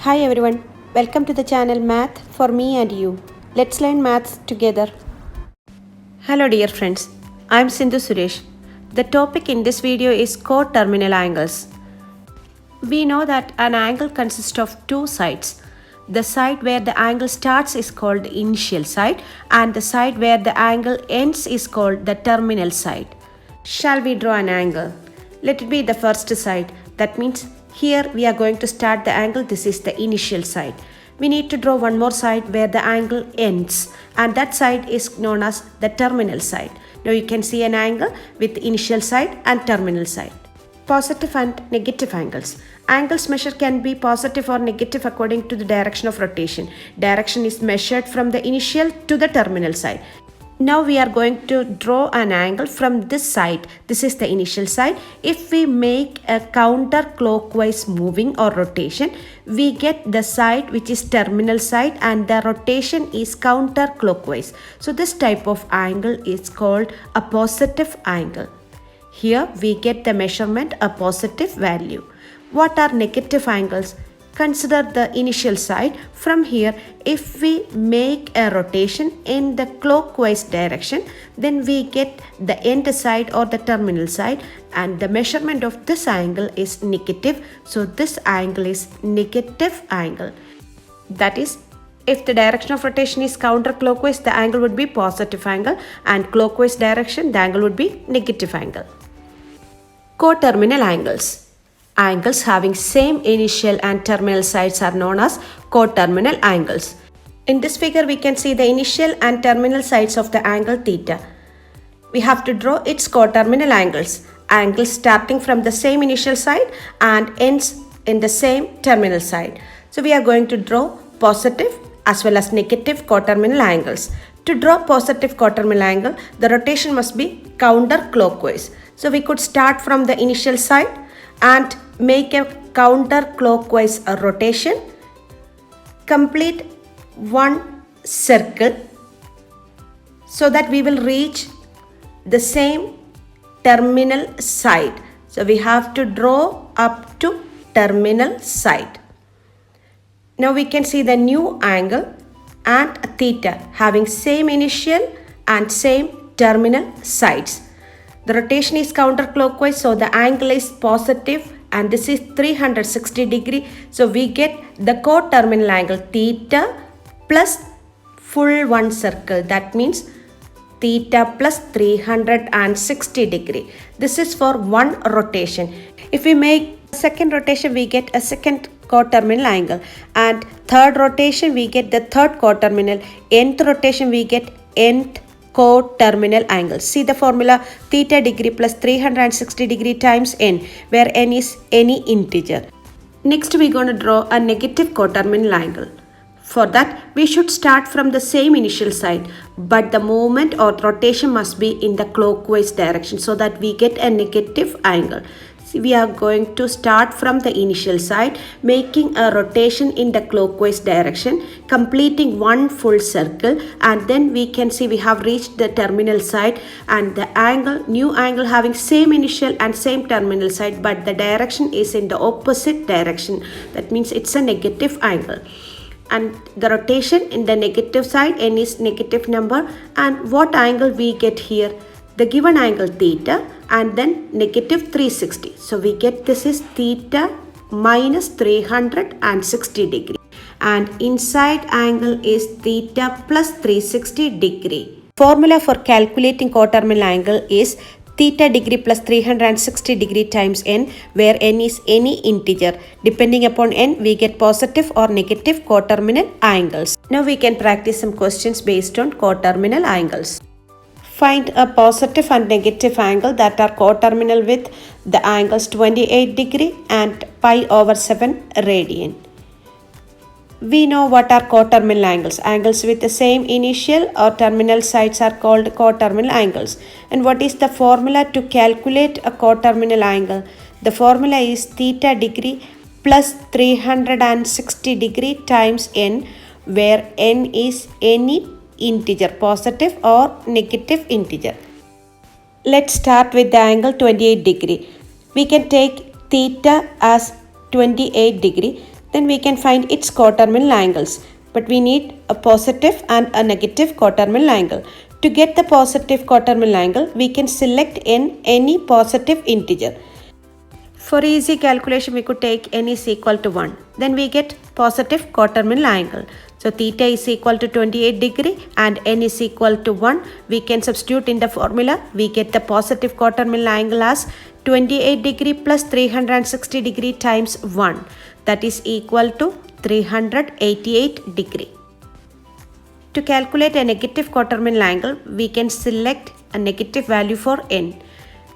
Hi everyone, welcome to the channel Math for me and you. Let's learn maths together. Hello dear friends, I am Sindhu Suresh. The topic in this video is coterminal angles. We know that an angle consists of two sides. The side where the angle starts is called the initial side and the side where the angle ends is called the terminal side. Shall we draw an angle? Let it be the first side. That means here we are going to start the angle. This is the initial side. We need to draw one more side where the angle ends and that side is known as the terminal side. Now you can see an angle with initial side and terminal side. Positive and negative angles. Angles measured can be positive or negative according to the direction of rotation. Direction is measured from the initial to the terminal side. Now we are going to draw an angle from this side. This is the initial side. If we make a counterclockwise moving or rotation, we get the side which is terminal side and the rotation is counterclockwise. So this type of angle is called a positive angle. Here we get the measurement a positive value. What are negative angles? Consider the initial side. From here, if we make a rotation in the clockwise direction, then we get the end side or the terminal side and the measurement of this angle is negative. So this angle is negative angle. That is, if the direction of rotation is counterclockwise, the angle would be positive angle and clockwise direction, the angle would be negative angle. Coterminal angles. Angles having same initial and terminal sides are known as coterminal angles. In this figure, we can see the initial and terminal sides of the angle theta. We have to draw its coterminal angles. Angles starting from the same initial side and ends in the same terminal side. So we are going to draw positive as well as negative coterminal angles. To draw positive coterminal angle, the rotation must be counterclockwise. So we could start from the initial side and make a counterclockwise rotation, complete one circle so that we will reach the same terminal side. So we have to draw up to terminal side. Now we can see the new angle and theta having same initial and same terminal sides. The rotation is counterclockwise, so the angle is positive and this is 360 degree. So we get the coterminal angle theta plus full one circle. That means theta plus 360 degree. This is for one rotation. If we make second rotation, we get a second coterminal angle, and third rotation we get the third coterminal. Nth rotation we get nth coterminal angle. See the formula, theta degree plus 360 degree times n, where n is any integer. Next we are going to draw a negative coterminal angle. For that, we should start from the same initial side, but the movement or rotation must be in the clockwise direction so that we get a negative angle. We are going to start from the initial side, making a rotation in the clockwise direction, completing one full circle, and then we can see we have reached the terminal side and the angle, new angle having same initial and same terminal side, but the direction is in the opposite direction. That means it's a negative angle. And the rotation in the negative side, n is negative number, and what angle we get here? The given angle theta and then negative 360. So we get this is theta minus 360 degree and inside angle is theta plus 360 degree. Formula for calculating coterminal angle is theta degree plus 360 degree times n, where n is any integer. Depending upon n, we get positive or negative coterminal angles. Now we can practice some questions based on coterminal angles. Find a positive and negative angle that are coterminal with the angles 28 degree and pi over 7 radian. We know what are coterminal angles. Angles with the same initial or terminal sides are called coterminal angles. And what is the formula to calculate a coterminal angle? The formula is theta degree plus 360 degree times n, where n is any integer, positive or negative integer. Let's start with the angle 28 degree. We can take theta as 28 degree. then we can find its coterminal angles. But we need a positive and a negative coterminal angle. To get the positive coterminal angle, we can select any positive integer. For easy calculation, we could take n is equal to 1. Then we get positive coterminal angle. So theta is equal to 28 degree and n is equal to 1. We can substitute in the formula. We get the positive coterminal angle as 28 degree plus 360 degree times 1. That is equal to 388 degree. To calculate a negative coterminal angle, we can select a negative value for n.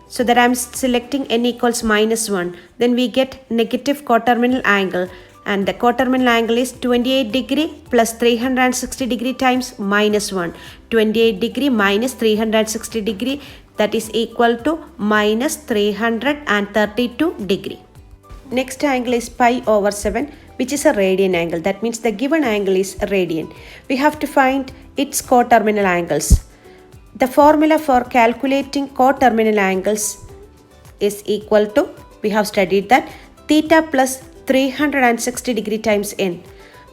So that I am selecting n equals minus 1. Then we get negative coterminal angle. And the coterminal angle is 28 degree plus 360 degree times minus 1. 28 degree minus 360 degree, that is equal to minus 332 degree. Next angle is pi over 7, which is a radian angle. That means the given angle is a radian. We have to find its coterminal angles. The formula for calculating coterminal angles is equal to, we have studied that, theta plus 360 degree times n.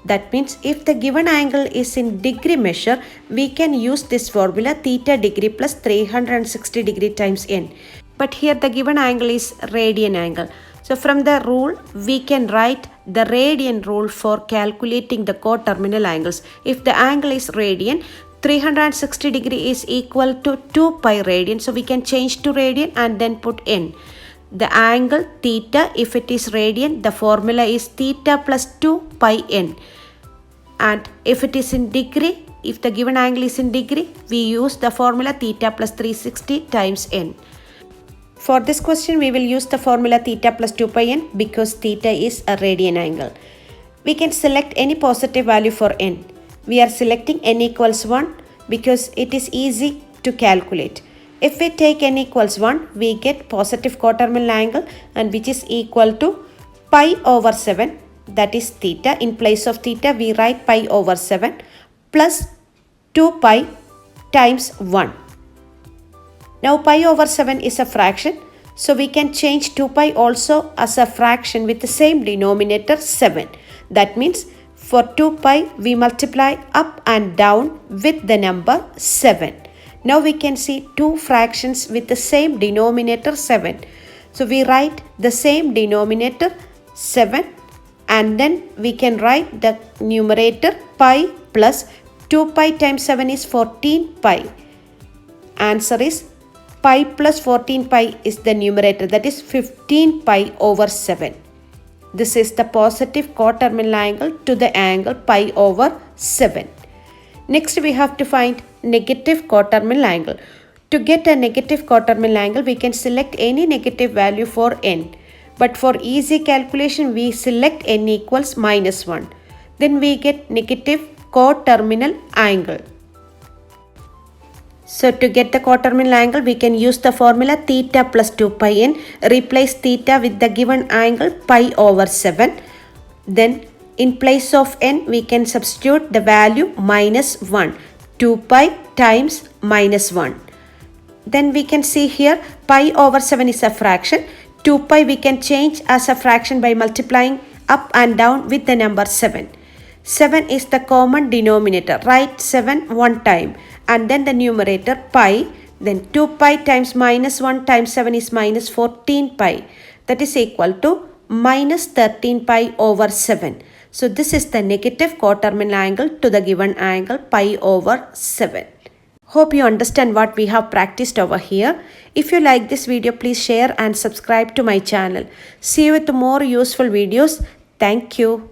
That means if the given angle is in degree measure, we can use this formula theta degree plus 360 degree times n. But here the given angle is radian angle. So from the rule, we can write the radian rule for calculating the coterminal angles. If the angle is radian, 360 degree is equal to 2 pi radian. So we can change to radian and then put n. The angle theta, if it is radian, the formula is theta plus 2 pi n. And if it is in degree, if the given angle is in degree, we use the formula theta plus 360 times n. For this question, we will use the formula theta plus 2 pi n because theta is a radian angle. We can select any positive value for n. We are selecting n equals 1 because it is easy to calculate. If we take n equals 1, we get positive coterminal angle and which is equal to pi over 7, that is theta. In place of theta, we write pi over 7 plus 2 pi times 1. Now pi over 7 is a fraction, so we can change 2 pi also as a fraction with the same denominator 7. That means for 2 pi, we multiply up and down with the number 7. Now we can see two fractions with the same denominator 7. So we write the same denominator 7 and then we can write the numerator pi plus 2 pi times 7 is 14 pi. Answer is pi plus 14 pi is the numerator, that is 15 pi over 7. This is the positive coterminal angle to the angle pi over 7. Next we have to find negative coterminal angle. To get a negative coterminal angle, we can select any negative value for n. But for easy calculation, we select n equals minus 1. Then we get negative coterminal angle. So to get the coterminal angle, we can use the formula theta plus 2 pi n. Replace theta with the given angle pi over 7. Then in place of n, we can substitute the value minus 1. 2 pi times minus 1. Then we can see here pi over 7 is a fraction. 2 pi we can change as a fraction by multiplying up and down with the number 7. 7 is the common denominator. Write 7 one time and then the numerator pi. Then 2 pi times minus 1 times 7 is minus 14 pi. That is equal to minus 13 pi over 7. So this is the negative coterminal angle to the given angle pi over 7. Hope you understand what we have practiced over here. If you like this video, please share and subscribe to my channel. See you with more useful videos. Thank you.